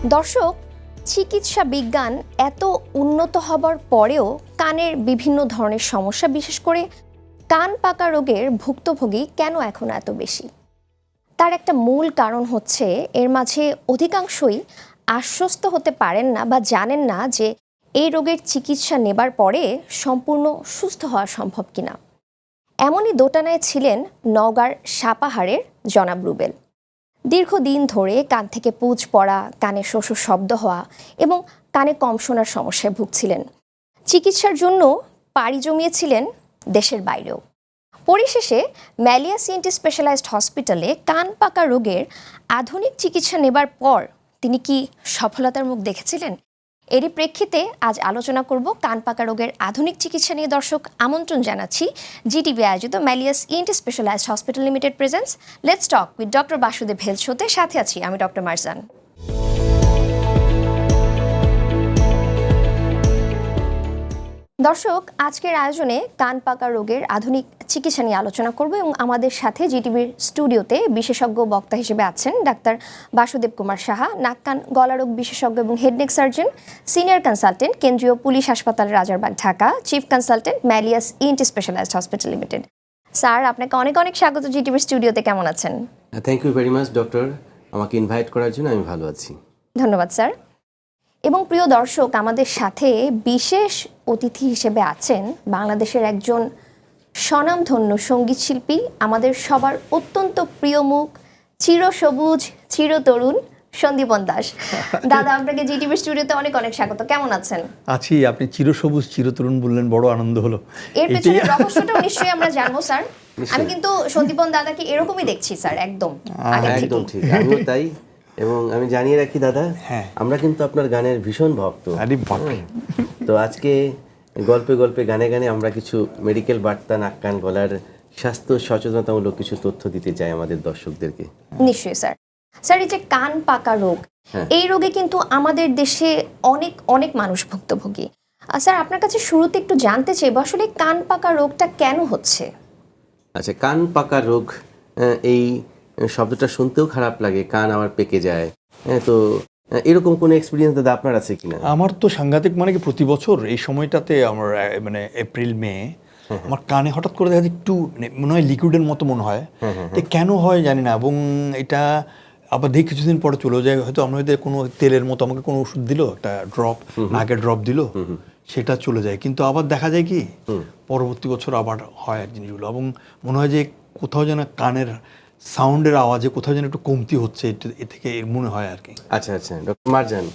দর্শক, চিকিৎসা বিজ্ঞান এত উন্নত হবার পরেও কানের বিভিন্ন ধরনের সমস্যা, বিশেষ করে কান পাকা রোগের ভুক্তভোগী কেন এখন এত বেশি? তার একটা মূল কারণ হচ্ছে এর মাঝে অধিকাংশই আশ্বস্ত হতে পারেন না বা জানেন না যে এই রোগের চিকিৎসা নেবার পরে সম্পূর্ণ সুস্থ হওয়া সম্ভব কিনা। এমনই দোটানায় ছিলেন নওগাঁর সাপাহারের জনাব রুবেল। দীর্ঘদিন ধরে কান থেকে পুঁজ পড়া, কানে শোষ শব্দ হওয়া এবং কানে কম শোনার সমস্যায় ভুগছিলেন। চিকিৎসার জন্য পাড়ি জমিয়েছিলেন দেশের বাইরেও। পরিশেষে ম্যালিয়া সিএনটি স্পেশালাইজড হসপিটালে কান পাকা রোগের আধুনিক চিকিৎসা নেবার পর তিনি কি সফলতার মুখ দেখেছিলেন? এরই প্রেক্ষিতে আজ আলোচনা করব কান পাকা রোগের আধুনিক চিকিৎসা নিয়ে। দর্শক, আমন্ত্রণ জানাচ্ছি জিটিভি আয়োজিত ম্যালিয়া CNT specialized hospital limited presents let's talk with doctor Basudeb health শোতে। সাথে আছি আমি ডক্টর মারজান। দর্শক, আজকের আয়োজনে কান পাকা রোগের আধুনিক চিকিৎসা নিয়ে আলোচনা করব এবং আমাদের সাথে জিটিভির স্টুডিওতে বিশেষজ্ঞ বক্তা হিসেবে আছেন ডাক্তার বাসুদেব কুমার সাহা, নাক কান গলা রোগ বিশেষজ্ঞ এবং head neck surgeon, senior consultant, কেন্দ্রীয় পুলিশ হাসপাতাল Rajarbagh Dhaka, chief consultant, Malleus ENT specialized hospital limited. Sir, আপনাকে অনেক অনেক স্বাগত জিটিভির স্টুডিওতে। কেমন আছেন? Thank you very much doctor, আমাকে ইনভাইট করার জন্য। আমি ভালো আছি। ধন্যবাদ স্যার। এবং প্রিয় দর্শক, আমাদের সাথে বিশেষ অতিথি হিসেবে আছেন বাংলাদেশের একজন স্বনামধন্য সঙ্গীত শিল্পী, আমাদের সবার অত্যন্ত প্রিয় মুখ, চিরসবুজ চিরতরুণ সন্দীপন দাস। দাদা, আপনাকে জিটিভি স্টুডিওতে অনেক অনেক স্বাগত। কেমন আছেন? আছি। আপনি চিরসবুজ চিরতরুণ বললেন, বড় আনন্দ হলো। এর পেছনে রহস্যটা নিশ্চয়ই আমরা জানবো স্যার। আমি কিন্তু সন্দীপন দাদাকে এরকমই দেখছি স্যার, একদম একদম ঠিক। আমিও তাই। এবং আমি জানিয়ে রাখি দাদা, আমরা কিন্তু আপনার গানের ভীষণ ভক্ত। তো আজকে গল্পে গল্পে গানে গানে আমরা কিছু মেডিকেল বার্তা, নাক কান গলার স্বাস্থ্য সচেতনতামূলক কিছু তথ্য দিতে চাই আমাদের দর্শকদেরকে। নিশ্চয়ই স্যার। স্যার, এই যে কান পাকা রোগ, এই রোগে কিন্তু আমাদের দেশে অনেক অনেক মানুষ ভুক্তভোগী। স্যার, আপনার কাছে শুরুতে একটু জানতে চাইব আসলে কান পাকা রোগটা কেন হচ্ছে? আচ্ছা, কান পাকা রোগ, এই শব্দটা শুনতেও খারাপ লাগে, কান আমার পেকে যায়। তো এরকম কোনো এক্সপিরিয়েন্স দাদা আপনার আছে কিনা? আমার তো সাংঘাতিক, মানে কি প্রতি বছর এই সময়টাতে আমার মানে এপ্রিল মে আমার কানে হঠাৎ করে দেখা যায় একটু মনে হয় লিকুইডের মতো মনে হয়। কেন হয় জানি না। এবং এটা আবার দেখি কিছুদিন পরে চলে যায়। হয়তো আমরা হয়তো কোনো তেলের মতো আমাকে কোনো ওষুধ দিল, একটা ড্রপ, নাকের ড্রপ দিল, সেটা চলে যায়। কিন্তু আবার দেখা যায় কি পরবর্তী বছর আবার হয় জিনিসগুলো। এবং মনে হয় যে কোথাও যেন কানের সাউন্ডের আওয়াজে কোথাও যেন একটু কমতি হচ্ছে, এ থেকে মনে হয় আর কি। আচ্ছা আচ্ছা, ডক্টর মারজান,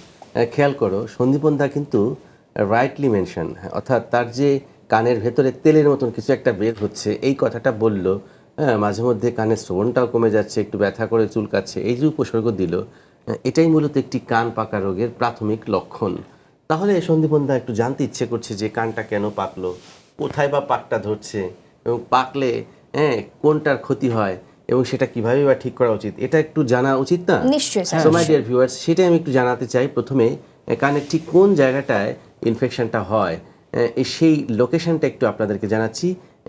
খেয়াল করো, সন্দীপন দা কিন্তু রাইটলি মেনশন, অর্থাৎ তার যে কানের ভেতরে তেলের মতন কিছু একটা বের হচ্ছে এই কথাটা বললো। মাঝে মধ্যে কানের শ্রবণটাও কমে যাচ্ছে, একটু ব্যথা করে চুলকাচ্ছে, এই যে উপসর্গ দিল, এটাই মূলত একটি কান পাকা রোগের প্রাথমিক লক্ষণ। তাহলে সন্দীপন দা, একটু জানতে ইচ্ছে করছে যে কানটা কেন পাকলো, কোথায় বা পাকটা ধরছে, এবং পাকলে কোনটার ক্ষতি হয় এবং সেটা কিভাবে বা ঠিক করা উচিত, এটা একটু জানা উচিত না? নিশ্চয়ই sir. So my dear viewers, সেটাই আমি একটু জানাতে চাই। প্রথমে কানের ঠিক কোন জায়গাটায় ইনফেকশনটা হয় সেই লোকেশনটা একটু আপনাদেরকে জানাচ্ছি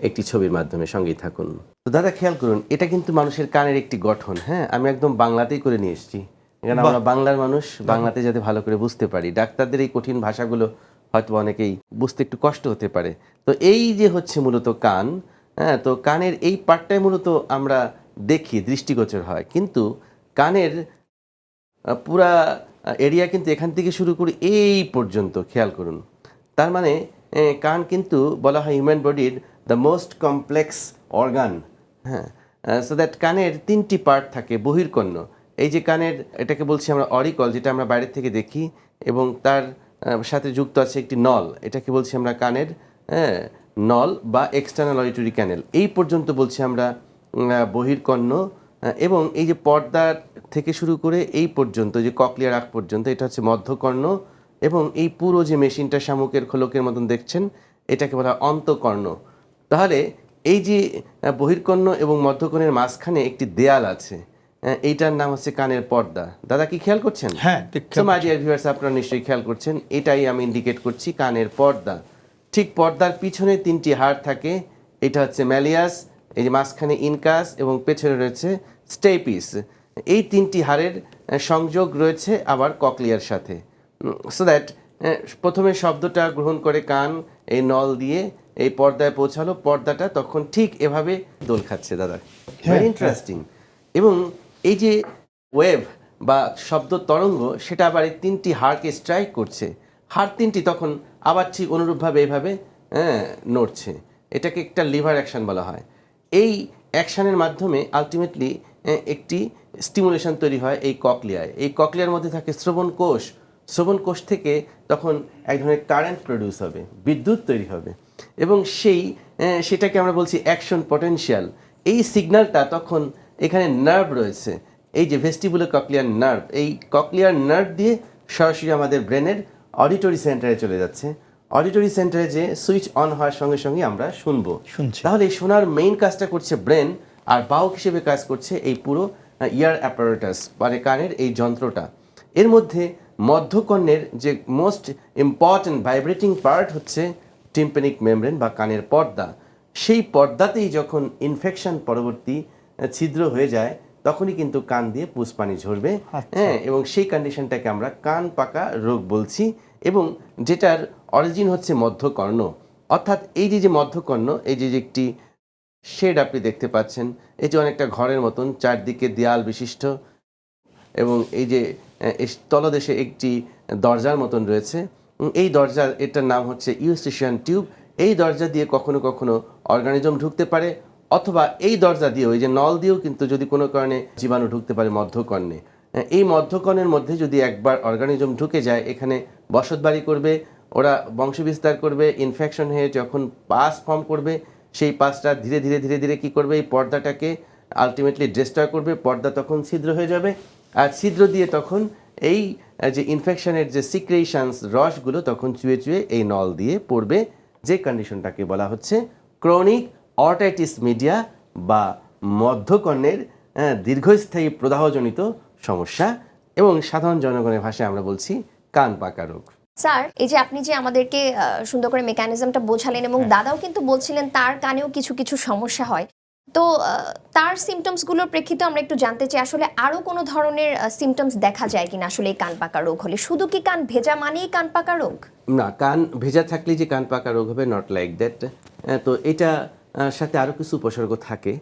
একটি ছবির মাধ্যমে, সঙ্গেই থাকুন। তো দাদা, খেয়াল করুন, এটা কিন্তু মানুষের কানের একটি গঠন। আমি একদম বাংলাতেই করে নিয়ে এসেছি, কারণ আমরা বাংলার মানুষ, বাংলাতে যাতে ভালো করে বুঝতে পারি। ডাক্তারদের এই কঠিন ভাষাগুলো হয়তো অনেকেই বুঝতে একটু কষ্ট হতে পারে। তো এই যে হচ্ছে মূলত কান, তো কানের এই পার্টটাই মূলত আমরা দেখি, দৃষ্টিগোচর হয়, কিন্তু কানের পুরা এরিয়া কিন্তু এখান থেকে শুরু করে এই পর্যন্ত, খেয়াল করুন। তার মানে কান কিন্তু বলা হয় হিউম্যান বডির the most complex organ. So that কানের তিনটি পার্ট থাকে। বহির্কর্ণ, এই যে কানের, এটাকে বলছি আমরা অরিকল, যেটা আমরা বাইরের থেকে দেখি, এবং তার সাথে যুক্ত আছে একটি নল, এটাকে বলছি আমরা কানের নল বা এক্সটার্নাল অডিটরি ক্যানেল। এই পর্যন্ত বলছি আমরা বহির্কর্ণ। এবং এই যে পর্দার থেকে শুরু করে এই পর্যন্ত, যে ককলিয়ার আগ পর্যন্ত, এটা হচ্ছে মধ্যকর্ণ। এবং এই পুরো যে মেশিনটা শামুকের খোলকের মতন দেখছেন, এটাকে বলা হয় অন্তঃকর্ণ। তাহলে এই যে বহির্কর্ণ এবং মধ্যকর্ণের মাঝখানে একটি দেয়াল আছে, এইটার নাম হচ্ছে কানের পর্দা। দাদা, কি খেয়াল করছেন? হ্যাঁ, মাই ডিয়ার ভিউয়ার্স, আপনারা নিশ্চয়ই খেয়াল করছেন, এটাই আমি ইন্ডিকেট করছি, কানের পর্দা। ঠিক পর্দার পিছনে তিনটি হাড় থাকে, এটা হচ্ছে ম্যালিয়াস, এই যে মাঝখানে ইনকাস, এবং পেছনে রয়েছে স্টেপিস। এই তিনটি হাড়ের সংযোগ রয়েছে আবার ককলিয়ার সাথে, সো দ্যাট প্রথমে শব্দটা গ্রহণ করে কান এই নল দিয়ে এই পর্দায় পৌঁছালো, পর্দাটা তখন ঠিক এভাবে দোল খাচ্ছে দাদা, ভেরি ইন্টারেস্টিং। এবং এই যে ওয়েভ বা শব্দ তরঙ্গ সেটা আবার এই তিনটি হাড়কে স্ট্রাইক করছে, হাড় তিনটি তখন আবার ঠিক অনুরূপভাবে এইভাবে নড়ছে, এটাকে একটা লিভার অ্যাকশন বলা হয়। এই অ্যাকশনের মাধ্যমে আলটিমেটলি একটি স্টিমুলেশন তৈরি হয় এই ককলিয়ায়। এই ককলিয়ার মধ্যে থাকে শ্রবণ কোষ, শ্রবণ কোষ থেকে তখন এক ধরনের কারেন্ট প্রডিউস হবে, বিদ্যুৎ তৈরি হবে, এবং সেটাকে আমরা বলছি অ্যাকশন পটেনশিয়াল। এই সিগন্যালটা তখন এখানে নার্ভ রয়েছে, এই যে ভেস্টিবুলো ককলিয়ার নার্ভ, এই ককলিয়ার নার্ভ দিয়ে সরাসরি আমাদের ব্রেনের অডিটরি সেন্টারে চলে যাচ্ছে। অডিটরি সেন্টারে যে সুইচ অন হওয়ার সঙ্গে সঙ্গে আমরা শুনছি। তাহলে এই শোনার মেইন কাজটা করছে ব্রেন, আর বাহক হিসেবে কাজ করছে এই পুরো ইয়ার অ্যাপারেটাস, মানে কানের এই যন্ত্রটা। এর মধ্যে মধ্যকর্ণের যে মোস্ট ইম্পর্ট্যান্ট ভাইব্রেটিং পার্ট হচ্ছে টিম্প্যানিক মেমব্রেন বা কানের পর্দা। সেই পর্দাতেই যখন ইনফেকশন পরবর্তী ছিদ্র হয়ে যায় তখনই কিন্তু কান দিয়ে পুষ্পানি ঝরবে, এবং সেই কন্ডিশনটাকে আমরা কান পাকা রোগ বলছি, এবং যেটার অরিজিন হচ্ছে মধ্যকর্ণ। অর্থাৎ এই যে মধ্যকর্ণ, এই যে একটি শেড আপনি দেখতে পাচ্ছেন, এটি অনেকটা ঘরের মতন, চারদিকে দেয়াল বিশিষ্ট, এবং এই যে তলদেশে একটি দরজার মতন রয়েছে। এই দরজার এটার নাম হচ্ছে ইউস্টিশিয়ান টিউব। এই দরজা দিয়ে কখনো কখনো অর্গানিজম ঢুকতে পারে, অথবা এই দরজা দিয়েও, এই যে নল দিয়েও কিন্তু যদি কোনো কারণে জীবাণু ঢুকতে পারে মধ্যকর্ণে। এই মধ্যকর্ণের মধ্যে যদি একবার অর্গানিজম ঢুকে যায়, এখানে বসতবাড়ি করবে, ওরা বংশবিস্তার করবে, ইনফেকশন হয়ে যখন পাস ফর্ম করবে, সেই পাসটা ধীরে ধীরে ধীরে ধীরে কী করবে, এই পর্দাটাকে আলটিমেটলি ডিস্ট্রয় করবে, পর্দা তখন ছিদ্র হয়ে যাবে, আর ছিদ্র দিয়ে তখন এই যে ইনফেকশনের যে সিক্রেশনস রসগুলো তখন চুয়ে চুয়ে এই নল দিয়ে পড়বে, যে কন্ডিশনটাকে বলা হচ্ছে ক্রনিক অর্টাইটিস মিডিয়া বা মধ্যকর্ণের দীর্ঘস্থায়ী প্রদাহজনিত সমস্যা, এবং সাধারণ জনগণের ভাষায় আমরা বলছি কান পাকা রোগ। স্যার, এই যে আপনি যে আমাদেরকে সুন্দর করে মেকানিজমটা বোঝালেন, এবং দাদাও কিন্তু বলছিলেন তার কানেও কিছু কিছু সমস্যা হয়, তো তার সিমটমসগুলোর প্রেক্ষিতে আমরা একটু জানতে চাই আসলে আরও কোনো ধরনের সিমটমস দেখা যায় কিনা আসলে এই কান পাকা রোগ হলে? শুধু কি কান ভেজা মানেই কান পাকা রোগ? না, কান ভেজা থাকলেই যে কান পাকা রোগ হবে, নট লাইক দ্যাট। তো এটা সাথে আরও কিছু উপসর্গ থাকে,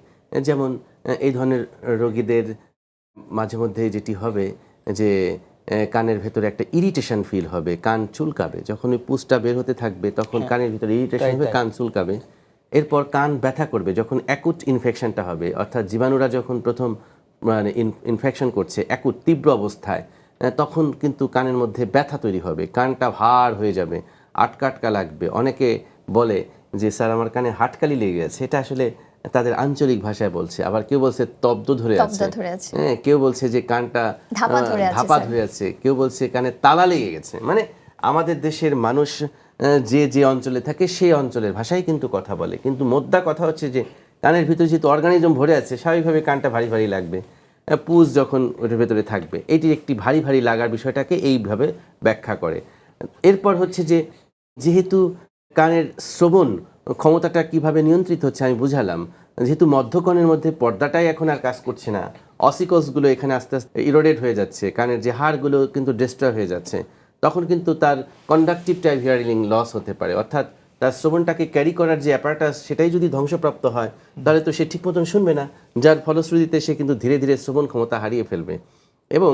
যেমন এই ধরনের রোগীদের মাঝে মধ্যে যেটি হবে যে কানের ভেতরে একটা ইরিটেশন ফিল হবে, কান চুলকাবে, যখন ওই পুসটা বের হতে থাকবে তখন কানের ভিতরে ইরিটেশন হবে, কান চুলকাবে। এরপর কান ব্যথা করবে যখন অ্যাকুট ইনফেকশনটা হবে, অর্থাৎ জীবাণুরা যখন প্রথম মানে ইনফেকশন করছে অ্যাকুট তীব্র অবস্থায়, তখন কিন্তু কানের মধ্যে ব্যথা তৈরি হবে, কানটা ভার হয়ে যাবে, আটকা আটকা লাগবে। অনেকে বলে যে স্যার আমার কানে হাটকালি লেগে গেছে, এটা আসলে তাদের আঞ্চলিক ভাষায় বলছে। আবার কেউ বলছে তব্দ ধরে আছে, কেউ বলছে যে কানটা ধাপা ধরে আছে, কেউ বলছে কানে তালা লেগে গেছে। মানে আমাদের দেশের মানুষ যে যে অঞ্চলে থাকে সেই অঞ্চলের ভাষায় কিন্তু কথা বলে, কিন্তু মোদ্দা কথা হচ্ছে যে কানের ভিতরে যেহেতু অর্গানিজম ভরে আছে, স্বাভাবিকভাবে কানটা ভারী ভারী লাগবে, পুজ যখন ওটার ভেতরে থাকবে, এটি একটি ভারী ভারী লাগার বিষয়টাকে এইভাবে ব্যাখ্যা করে। এরপর হচ্ছে যে যেহেতু কানের শ্রবণ ক্ষমতাটা কিভাবে নিয়ন্ত্রিত হচ্ছে আমি বুঝালাম, যেহেতু মধ্যকর্ণের মধ্যে পর্দাটাই এখন আর কাজ করছে না, অসিকলসগুলো এখানে আস্তে আস্তে ইরোডেড হয়ে যাচ্ছে, কানের যে হাড়গুলো কিন্তু ডিস্ট্রয় হয়ে যাচ্ছে, তখন কিন্তু তার কন্ডাকটিভ টাইপ হিয়ারিং লস হতে পারে, অর্থাৎ তার শ্রবণটাকে ক্যারি করার যে অ্যাপারেটাস সেটাই যদি ধ্বংসপ্রাপ্ত হয় তাহলে তো সে ঠিক মতন শুনবে না, যার ফলশ্রুতিতে সে কিন্তু ধীরে ধীরে শ্রবণ ক্ষমতা হারিয়ে ফেলবে। এবং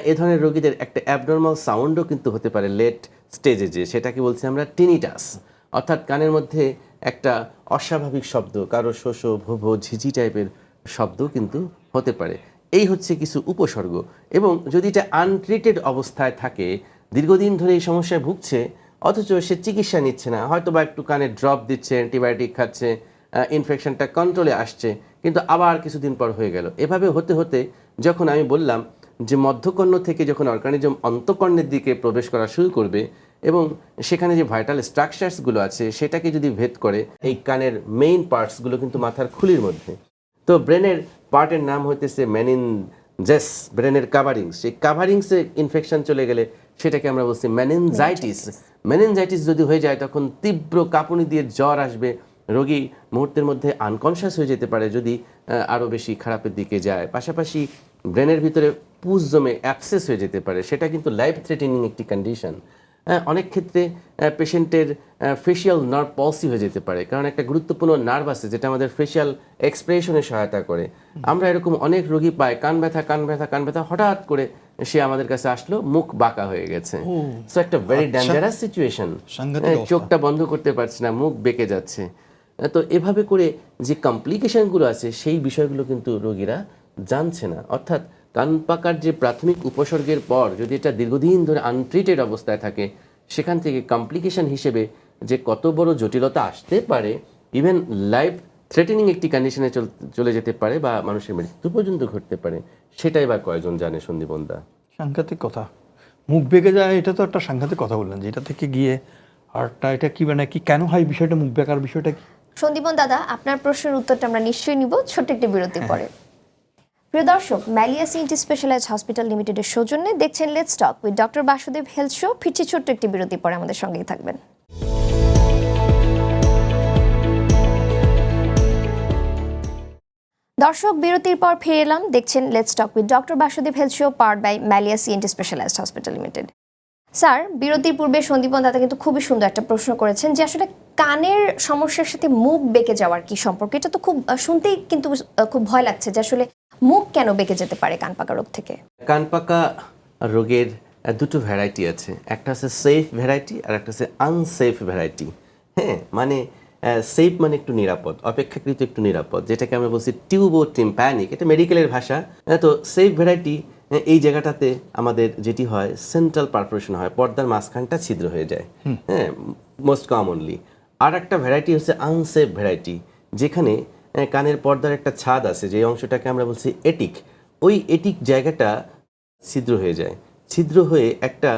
এ ধরনের রোগীদের একটা অ্যাবনর্মাল সাউন্ডও কিন্তু হতে পারে লেট স্টেজে, যে সেটাকে বলছি আমরা টিনিটাস, অর্থাৎ কানের মধ্যে একটা অস্বাভাবিক শব্দ, কারো শোষো ভোভো ঝিঝি টাইপের শব্দ কিন্তু হতে পারে। এই হচ্ছে কিছু উপসর্গ। এবং যদি এটা আনট্রিটেড অবস্থায় থাকে, দীর্ঘদিন ধরে এই সমস্যায় ভুগছে, অথচ সে চিকিৎসা নিচ্ছে না, হয়তো বা একটু কানে ড্রপ দিচ্ছে, অ্যান্টিবায়োটিক খাচ্ছে, ইনফেকশনটা কন্ট্রোলে আসছে, কিন্তু আবার কিছুদিন পর হয়ে গেল। এভাবে হতে হতে যখন আমি বললাম যে মধ্যকর্ণ থেকে যখন অর্গানিজম অন্তঃকর্ণের দিকে প্রবেশ করা শুরু করবে, এবং সেখানে যে ভাইটাল স্ট্রাকচারসগুলো আছে সেটাকে যদি ভেদ করে, এই কানের মেইন পার্টসগুলো কিন্তু মাথার খুলির মধ্যে। তো ব্রেনের পার্টের নাম হইতেছে মেনিনজেস, ব্রেনের কাভারিংস। সেই কাভারিংসে ইনফেকশন চলে গেলে সেটাকে আমরা বলছি মেনিনজাইটিস। মেনিনজাইটিস যদি হয়ে যায় তখন তীব্র কাঁপুনি দিয়ে জ্বর আসবে, রোগী মুহূর্তের মধ্যে আনকনশাস হয়ে যেতে পারে যদি আরও বেশি খারাপের দিকে যায়। পাশাপাশি ব্রেনের ভিতরে পুজ জমে অ্যাবসেস হয়ে যেতে পারে, সেটা কিন্তু লাইফ থ্রেটেনিং একটি কন্ডিশন। অনেক ক্ষেত্রে পেশেন্টের ফেশিয়াল নার্ভ পলসি হয়ে যেতে পারে, কারণ একটা গুরুত্বপূর্ণ নার্ভ আছে যেটা আমাদের ফেশিয়াল এক্সপ্রেশনে সহায়তা করে। আমরা এরকম অনেক রোগী পাই, কান ব্যথা হঠাৎ করে সে আমাদের কাছে আসলো, মুখ বাঁকা হয়ে গেছে। সো একটা ভেরি ডেঞ্জারাস সিচুয়েশন, চোখটা বন্ধ করতে পারছে না, মুখ বেঁকে যাচ্ছে। তো এভাবে করে যে কমপ্লিকেশনগুলো আছে সেই বিষয়গুলো কিন্তু রোগীরা জানছে না। অর্থাৎ কান পাকার যে প্রাথমিক উপসর্গের পর যদি এটা দীর্ঘদিন ধরে আনট্রিটেড অবস্থায় থাকে, সেখান থেকে কমপ্লিকেশন হিসেবে যে কত বড় জটিলতা আসতে পারে, ইভেন লাইফ থ্রেটেনিং একটি কন্ডিশনে চলে যেতে পারে বা মানুষের মৃত্যু পর্যন্ত ঘটতে পারে, সেটাই বা কয়জন জানে সন্দীপনদা? সাংঘাতিক কথা, মুখ বেঁকে যায়, এটা তো একটা সাংঘাতিক কথা বললেন যে এটা থেকে গিয়ে আরটা এটা কি মানে কি কেন হয় বিষয়টা, মুখ বেঁকার বিষয়টা কি? সন্দীপন দাদা, আপনার প্রশ্নের উত্তরটা আমরা নিশ্চয়ই নিব ছোট্ট একটি বিরতির পরে। প্রিয় দর্শক, ম্যালিয়া সিএনটি স্পেশালাইজড হসপিটাল লিমিটেডের সৌজন্যে দেখছেন let's talk with doctor Basudeb health show. ফিরছি ছোট্ট একটি বিরতির পরে, আমাদের সঙ্গেই থাকবেন। দর্শক, বিরতির পর ফিরে এলাম, দেখছেন let's talk with doctor Basudeb health show, powered by ম্যালিয়া CNT specialized hospital limited. Sir, বিরতির পূর্বে সন্দীপন দাদা কিন্তু খুবই সুন্দর একটা প্রশ্ন করেছেন যে আসলে কানের সমস্যার সাথে মুখ বেঁকে যাওয়ার কি সম্পর্ক। এটা তো খুব শুনতেই কিন্তু খুব ভয় লাগছে যে আসলে মুখ কেন বেঁকে যেতে পারে কান পাকা রোগ থেকে। কান পাকা রোগের দুটো ভ্যারাইটি আছে, একটা আছে সেফ ভ্যারাইটি আর একটা আছে আনসেফ ভ্যারাইটি। হ্যাঁ, মানে সেফ মানে একটু নিরাপদ, অপেক্ষাকৃত একটু নিরাপদ, যেটাকে আমরা বলছি টিউবোটিম্প্যানিক, এটা মেডিকেলের ভাষা। তো সেফ ভ্যারাইটি এই জায়গাটাতে আমাদের যেটি হয় সেন্ট্রাল পারফোরেশন হয়, পর্দার মাঝখানটা ছিদ্র হয়ে যায়, হ্যাঁ, মোস্ট কমনলি। আর একটা ভ্যারাইটি হচ্ছে আনসেফ ভ্যারাইটি, যেখানে কানের পর্দার একটা ছাদ আছে, যে অংশটাকে আমরা বলছি এটিক, ওই এটিক জায়গাটা ছিদ্র হয়ে যায়। ছিদ্র হয়ে একটা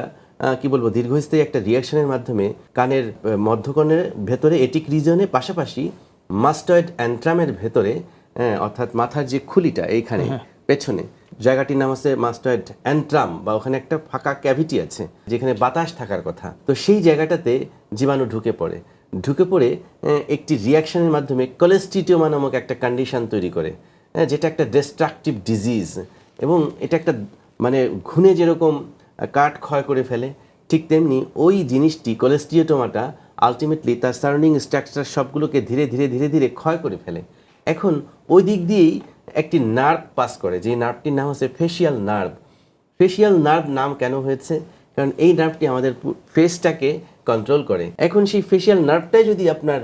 কি বলবো, দীর্ঘস্থায়ী একটা রিয়াকশনের মাধ্যমে কানের মধ্যকর্ণের ভেতরে এটিক রিজনে, পাশাপাশি মাস্টয়েড অ্যান্ট্রামের ভেতরে, অর্থাৎ মাথার যে খুলিটা এইখানে পেছনে, জায়গাটির নাম আছে মাস্টয়েড অ্যান্ট্রাম, বা ওখানে একটা ফাঁকা ক্যাভিটি আছে যেখানে বাতাস থাকার কথা। তো সেই জায়গাটাতে জীবাণু ঢুকে পড়ে একটি রিয়াকশনের মাধ্যমে কোলেস্টিটিওমা নামক একটা কন্ডিশন তৈরি করে, যেটা একটা ডিস্ট্রাকটিভ ডিজিজ। এবং এটা একটা মানে ঘুণে যেরকম কাঠ ক্ষয় করে ফেলে, ঠিক তেমনি ওই জিনিসটি কোলেস্টিওটোমাটা আলটিমেটলি তার সারাউন্ডিং স্ট্রাকচার সবগুলোকে ধীরে ধীরে ক্ষয় করে ফেলে। এখন ওই দিক দিয়েই একটি নার্ভ পাস করে, যে নার্ভটির নাম হচ্ছে ফেশিয়াল নার্ভ। ফেশিয়াল নার্ভ নাম কেন হয়েছে? কারণ এই নার্ভটি আমাদের ফেসটাকে কন্ট্রোল করে। এখন সেই ফেশিয়াল নার্ভটাই যদি আপনার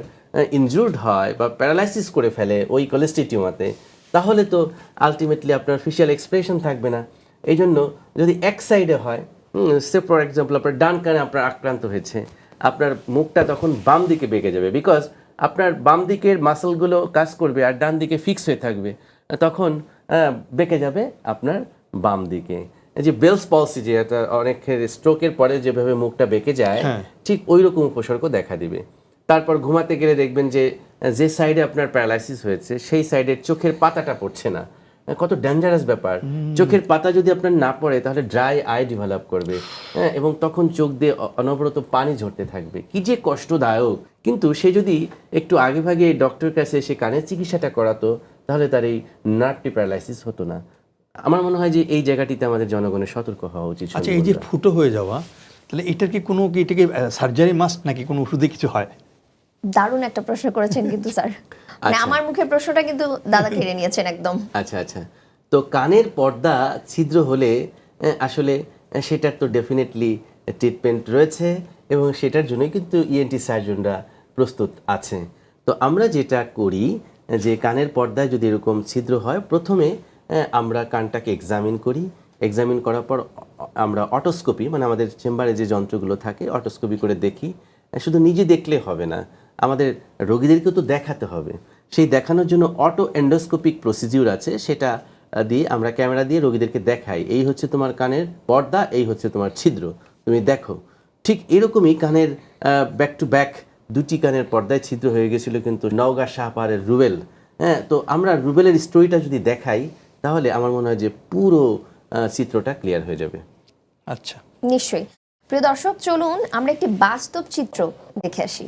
ইনজুর্ড হয় বা প্যারালাইসিস করে ফেলে ওই কোলেস্টিটিওমাতে, তাহলে তো আলটিমেটলি আপনার ফেশিয়াল এক্সপ্রেশন থাকবে না। এই জন্য যদি এক সাইডে হয়, সে ফর এক্সাম্পল আপনার ডান কানে আপনার আক্রান্ত হয়েছে, আপনার মুখটা তখন বাম দিকে বেঁকে যাবে, বিকজ আপনার বাম দিকের মাসলগুলো কাজ করবে আর ডান দিকে ফিক্স হয়ে থাকবে, তখন বেঁকে যাবে আপনার বাম দিকে। এই যে বেলস পলসি, যে এটা অনেক স্ট্রোকের পরে যেভাবে মুখটা বেঁকে যায়, ঠিক ওই রকম উপসর্গ দেখা দিবে। তারপর ঘুমাতে গেলে দেখবেন যে সাইডে আপনার প্যারালাইসিস হয়েছে সেই সাইডের চোখের পাতাটা পড়ছে না। কত ডেঞ্জারাস ব্যাপার! চোখের পাতা যদি আপনার না পড়ে তাহলে ড্রাই আই ডেভেলপ করবে, এবং তখন চোখ দিয়ে অনবরত পানি ঝরতে থাকবে, কি যে কষ্টদায়ক। কিন্তু সে যদি একটু আগে ভাগে ডক্টরের কাছে এসে কানের চিকিৎসাটা করাতো, তাহলে তার এই নার্ভটি প্যারালাইসিস হতো না। আমার মনে হয় যে এই জায়গাটিতে আমাদের জনগণের সতর্ক হওয়া উচিত। আচ্ছা, এই যে ফুটো হয়ে যাওয়া, তাহলে এটার কি কোনো এটাকে সার্জারি মাস্ট নাকি কোনো ওষুধে কিছু হয়? দারুণ একটা প্রশ্ন করেছেন কিন্তু স্যার, মানে আমার মুখের প্রশ্নটা কিন্তু দাদা কেড়ে নিয়েছেন একদম। আচ্ছা, তো কানের পর্দা ছিদ্র হলে আসলে সেটার তো ডেফিনেটলি ট্রিটমেন্ট রয়েছে, এবং সেটার জন্যই কিন্তু ইএনটি সার্জনরা প্রস্তুত আছে। তো আমরা যেটা করি, যে কানের পর্দায় যদি এরকম ছিদ্র হয়, প্রথমে আমরা কানটাকে এক্সামিন করার পর আমরা অটোস্কোপি, মানে আমাদের চেম্বারে যে যন্ত্রগুলো থাকে, অটোস্কোপি করে দেখি। শুধু নিজে দেখলে হবে না, আমাদের রোগীদেরকেও তো দেখাতে হবে। সেই দেখানোর জন্য অটো এন্ডোস্কোপিক প্রসিডিউর আছে, সেটা দিয়ে আমরা ক্যামেরা দিয়ে রোগীদেরকে দেখাই, এই হচ্ছে তোমার কানের পর্দা, এই হচ্ছে তোমার ছিদ্র, তুমি দেখো। ঠিক এরকমই কানের ব্যাক টু ব্যাক দুটি কানের পর্দায় ছিদ্র হয়ে গেছিলো কিন্তু নওগাঁ শাহপাহাড়ের রুবেল। তো আমরা রুবেলের স্টোরিটা যদি দেখাই, তাহলে আমার মনে হয় যে পুরো চিত্রটা ক্লিয়ার হয়ে যাবে। আচ্ছা, নিশ্চয়ই। প্রিয় দর্শক, চলুন আমরা একটি বাস্তব চিত্র দেখে আসি।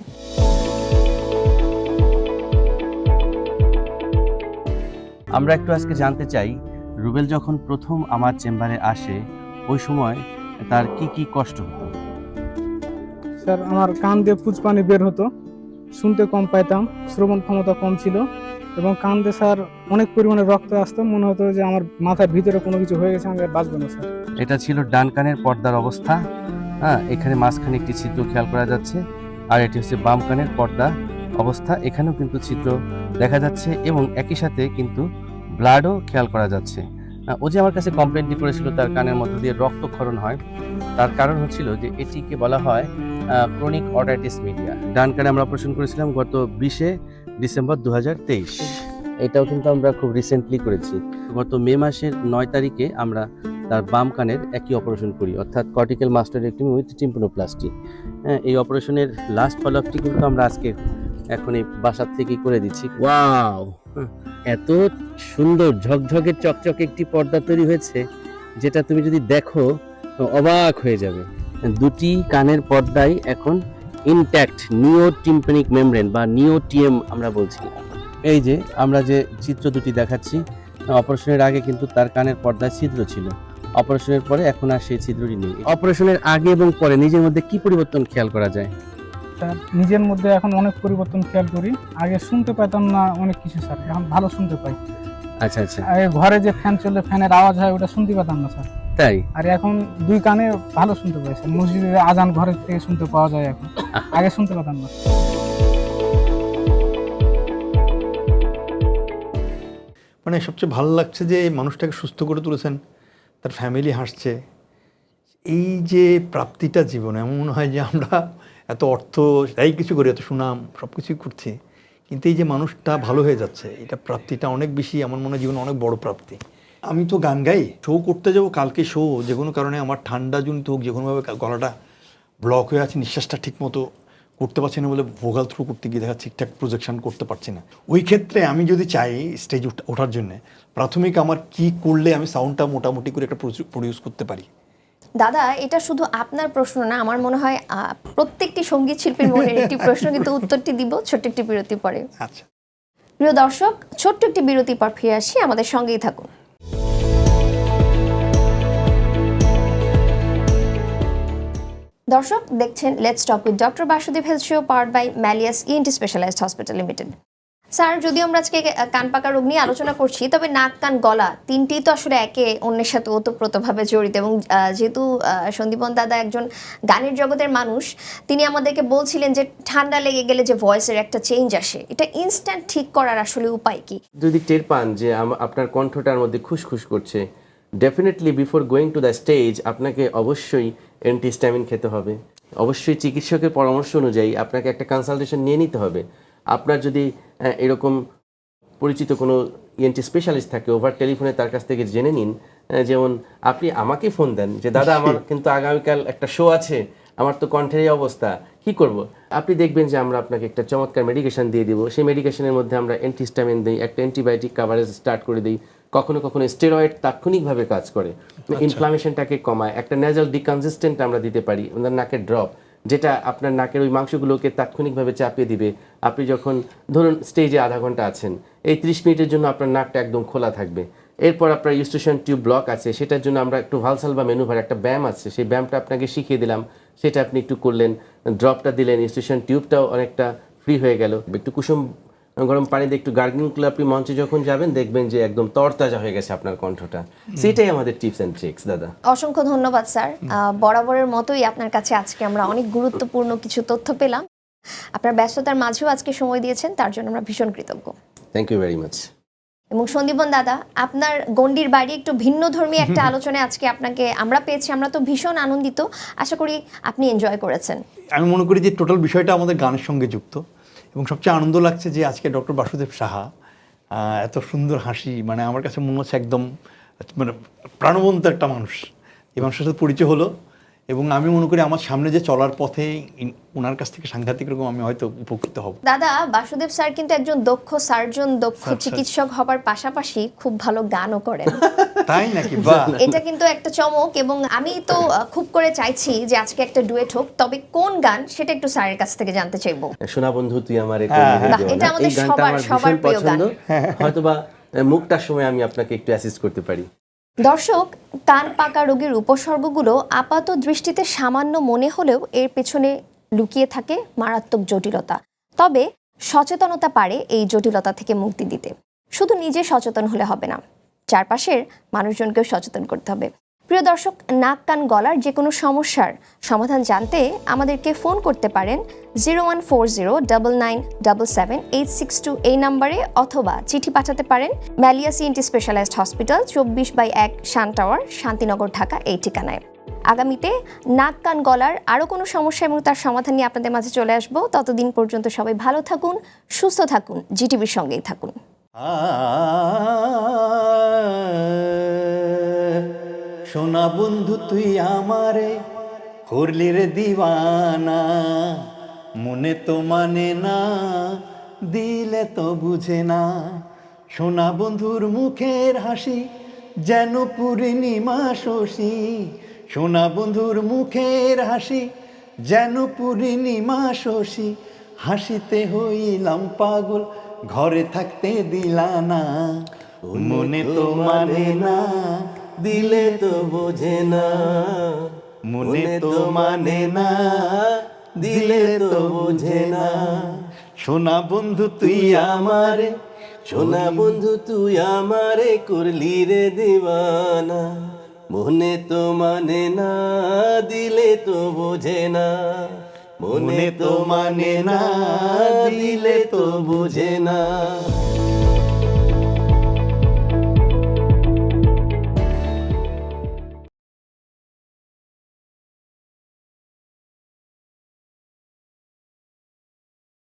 আমরা একটু আজকে জানতে চাই রুবেল যখন প্রথম আমার চেম্বারে আসে ওই সময় তার কি কি কষ্ট হতো? স্যার আমার কান দিয়ে পুচপানি বের হতো, শুনতে কম পাইতাম, শ্রবণ ক্ষমতা কম ছিল এবং কান দিয়ে স্যার অনেক পরিমাণে রক্ত আসতো, মনে হতো যে আমার মাথার ভিতরে কোনো কিছু হয়ে গেছে, আমি আর বাঁচবো না স্যার। এটা ছিল ডান কানের পর্দার অবস্থা। হ্যাঁ, এখানে মাঝখানে একটি ছিদ্র খেয়াল করা যাচ্ছে, আর এটি হচ্ছে বাম কানের পর্দা অবস্থা। এখানেও কিন্তু ছিদ্র দেখা যাচ্ছে এবং একই সাথে কিন্তু ব্লাডও খেয়াল করা যাচ্ছে। ও যে আমার কাছে কমপ্লেন্টটি করেছিল তার কানের মধ্য দিয়ে রক্তক্ষরণ হয়, তার কারণ হচ্ছিল যে এটিকে বলা হয় ক্রনিক অটাইটিস মিডিয়া। ডান কানে আমরা অপারেশন করেছিলাম গত 20শে ডিসেম্বর 2023। এটাও কিন্তু আমরা খুব রিসেন্টলি করেছি। গত মে মাসের 9 তারিখে আমরা তার বাম কানের একই অপারেশন করি, অর্থাৎ কর্টিক্যাল মাস্টারেক্টমি উইথ টিম্পানোপ্লাস্টি। এই অপারেশনের লাস্ট ফলো আপটি কিন্তু আমরা আজকে এখন এই বাসার থেকেই করে দিচ্ছি। ওয়াও, এত সুন্দর ঝকঝকে চকচকে একটি পর্দা তৈরি হয়েছে যেটা তুমি যদি দেখো অবাক হয়ে যাবে। দুটি কানের পর্দাই এখন ইনট্যাক্ট নিওটিম্পানিক মেমব্রেন বা নিওটিএম আমরা বলছি। এই যে আমরা যে চিত্র দুটি দেখাচ্ছি, অপারেশনের আগে কিন্তু তার কানের পর্দায় ছিদ্র ছিল, অপারেশনের পরে এখন আর সেই ছিদ্রটি নেই। অপারেশনের আগে এবং পরে নিজের মধ্যে কি পরিবর্তন খেয়াল করা যায়? স্যার নিজের মধ্যে এখন অনেক পরিবর্তন খেয়াল করি, আগে শুনতে পাইতাম না অনেক কিছু স্যার, এখন ভালো শুনতে পাই। আচ্ছা আচ্ছা, আগে ঘরে যে ফ্যান চললে ফ্যানের আওয়াজ হয় ওটা শুনতে পেতাম না স্যার, তাই? আর এখন দুই কানে ভালো শুনতে পাই স্যার। মসজিদে আজান ঘরের থেকে শুনতে পাওয়া যায় এখন, আগে শুনতে পেতাম না। মানে সবচেয়ে ভালো লাগছে যে মানুষটাকে সুস্থ করে তুলেছেন, তার ফ্যামিলি হাসছে। এই যে প্রাপ্তিটা জীবনে, এমন মনে হয় যে আমরা এত অর্থ যাই কিছু করি, এত সুনাম সব কিছুই করছি, কিন্তু এই যে মানুষটা ভালো হয়ে যাচ্ছে, এটা প্রাপ্তিটা অনেক বেশি, আমার মনে হয় জীবনে অনেক বড় প্রাপ্তি। আমি তো গান গাই, শো করতে যাবো কালকে, শো যে কোনো কারণে আমার ঠান্ডা জনিত হোক, যে কোনোভাবে গলাটা ব্লক হয়ে আছে, নিঃশ্বাসটা ঠিক মতো করতে পারছি না বলে ভোকাল থ্রু করতে গিয়ে দেখা ঠিকঠাক প্রজেকশন করতে পারছি না। ওই ক্ষেত্রে আমি যদি চাই স্টেজ ওঠার জন্য, প্রাথমিক আমার কি করলে আমি সাউন্ডটা মোটামুটি করে একটা প্রডিউস করতে পারি? দাদা, এটা শুধু আপনার প্রশ্ন না, আমার মনে হয় প্রত্যেকটি সঙ্গীত শিল্পীর মনের একটি প্রশ্ন, কিন্তু উত্তরটি দিব ছোট্ট একটি বিরতি পরে। আচ্ছা, প্রিয় দর্শক, ছোট্ট একটি বিরতি পর ফিরে আসি, আমাদের সঙ্গেই থাকুন। দর্শক দেখছেন let's talk with doctor Basudeb health show, powered by Malleus ENT specialized hospital limited. Sir, যদিও আমরা আজকে কান পাকা রোগ নিয়ে আলোচনা করছি, তবে নাক কান গলা তিনটি তো আসলে একে অন্যের সাথে ওতপ্রোতভাবে জড়িত, এবং যেহেতু সন্দীপন দাদা একজন গানের জগতের মানুষ, তিনি আমাদেরকে বলছিলেন যে ঠান্ডা লেগে গেলে যে ভয়েসের একটা চেঞ্জ আসে, এটা ইনস্ট্যান্ট ঠিক করার আসলে উপায় কি? যদি টের পান যে আপনার কণ্ঠটার মধ্যে খুশখুশ করছে, definitely before going to the stage আপনাকে অবশ্যই অ্যান্টিহিস্টামিন খেতে হবে। অবশ্যই চিকিৎসকের পরামর্শ অনুযায়ী আপনাকে একটা কনসালটেশন নিয়ে নিতে হবে। আপনার যদি এরকম পরিচিত কোনো ইএনটি স্পেশালিস্ট থাকে, ওভার টেলিফোনে তার কাছ থেকে জেনে নিন। যেমন আপনি আমাকে ফোন দেন যে দাদা আমার কিন্তু আগামীকাল একটা শো আছে, আমার তো কণ্ঠের এই অবস্থা, কি করব? আপনি দেখবেন যে আমরা আপনাকে একটা চমৎকার মেডিকেশন দিয়ে দিব। সেই মেডিকেশনের মধ্যে আমরা অ্যান্টিহিস্টামিন দিই, একটা অ্যান্টিবায়োটিক কাভারেজ স্টার্ট করে দিই, কখনো কখনো স্টেরয়েড তাৎক্ষণিকভাবে কাজ করে, ইনফ্লামেশনটাকে কমায়। একটা নেজাল ডিকনসিস্টেন্ট আমরা দিতে পারি, নাকের ড্রপ, যেটা আপনার নাকের ওই মাংসগুলোকে তাৎক্ষণিকভাবে চাপিয়ে দিবে। আপনি যখন ধরুন স্টেজে আধা ঘন্টা আছেন, এই 30 মিনিটের জন্য আপনার নাকটা একদম খোলা থাকবে। এরপর আপনার ইউস্টেশন টিউব ব্লক আছে, সেটার জন্য আমরা একটু ভালসাল বা মেনুভার একটা ব্যায়াম আছে, সেই ব্যায়ামটা আপনাকে শিখিয়ে দিলাম, সেটা আপনি একটু করলেন, ড্রপটা দিলেন, ইউস্টেশন টিউবটাও অনেকটা ফ্রি হয়ে গেল। একটু কুসুম গরম পানিতে একটু গার্গলিং করলে আপনি মঞ্চে যখন যাবেন দেখবেন যে একদম তরতাজা হয়ে গেছে আপনার কণ্ঠটা। সেটাই আমাদের টিপস অ্যান্ড ট্রিক্স দাদা। অসংখ্য ধন্যবাদ স্যার। বরাবরের মতোই আপনার কাছে আজকে আমরা অনেক গুরুত্বপূর্ণ কিছু তথ্য পেলাম। আপনার ব্যস্ততার মাঝেও আজকে সময় দিয়েছেন, তার জন্য আমরা ভীষণ কৃতজ্ঞ। Thank you very much. এবং সন্দীপন দাদা, আপনার গণ্ডির বাইরে একটু ভিন্ন ধর্মী একটা আলোচনায় আজকে আপনাকে আমরা পেয়েছি, আমরা তো ভীষণ আনন্দিত। আশা করি আপনি এনজয় করেছেন। আমি মনে করি যে টোটাল বিষয়টা আমাদের গানের সঙ্গে যুক্ত, এবং সবচেয়ে আনন্দ লাগছে যে আজকে ডক্টর বাসুদেব সাহা এত সুন্দর হাসি, মানে আমার কাছে মনে হচ্ছে একদম মানে প্রাণবন্ত একটা মানুষ। এই মানুষের সাথে পরিচয় হলো, এবং আমি মনে করি আমার সামনে যে চলার পথে ওনার কাছ থেকে সাংঘাতিক রকম আমি হয়তো উপকৃত হব। দাদা, বাসুদেব স্যার কিন্তু একজন দক্ষ সার্জন, দক্ষ চিকিৎসক হবার পাশাপাশি খুব ভালো গানও করেন। তাই নাকি? বাহ, এটা কিন্তু একটা চমক, এবং আমি তো খুব করে চাইছি যে আজকে একটা ডুয়েট হোক, তবে কোন গান সেটা একটু স্যারের কাছ থেকে জানতে চাইবো। সোনা বন্ধু তুই আমার এটা আমাদের সবার প্রিয় গান। হয়তোবা মুখটার সময় আমি আপনাকে একটু অ্যাসিস্ট করতে পারি। দর্শক, কান পাকা রোগের উপসর্গগুলো আপাত দৃষ্টিতে সামান্য মনে হলেও এর পেছনে লুকিয়ে থাকে মারাত্মক জটিলতা। তবে সচেতনতা পারে এই জটিলতা থেকে মুক্তি দিতে। শুধু নিজে সচেতন হলে হবে না, চারপাশের মানুষজনকেও সচেতন করতে হবে। প্রিয় দর্শক, নাক কান গলার যে কোনো সমস্যার সমাধান জানতে আমাদেরকে ফোন করতে পারেন 01409977862 এই নাম্বারে, অথবা চিঠি পাঠাতে পারেন ম্যালিয়া সিএনটি স্পেশালাইজড হসপিটাল, 24/1 শান টাওয়ার, শান্তিনগর, ঢাকা এই ঠিকানায়। আগামীতে নাক কান গলার আরও কোনো সমস্যা এবং তার সমাধান নিয়ে আপনাদের মাঝে চলে আসবো। ততদিন পর্যন্ত সবাই ভালো থাকুন, সুস্থ থাকুন, জিটিভির সঙ্গেই থাকুন। সোনা বন্ধু তুই আমারে করলি রে দিওয়ানা, মনে তো মানে না, দিলে তো বুঝে না। সোনা বন্ধুর মুখের হাসি যেন পূর্ণিমা শশী, সোনা বন্ধুর মুখের হাসি যেন পূর্ণিমা শশী। হাসিতে হইলাম পাগল, ঘরে থাকতে দিলা না, মনে তো মানে না, দিলে তো বোঝে না, মনে তো মানে না, দিলে তো বোঝে না। সোনা বন্ধু তুই আমারে, সোনা বন্ধু তুই আমারে করলি রে দিওয়ানা, মনে তো মানে না, দিলে তো বোঝে না, মনে তো মানে না, দিলে তো বোঝে না।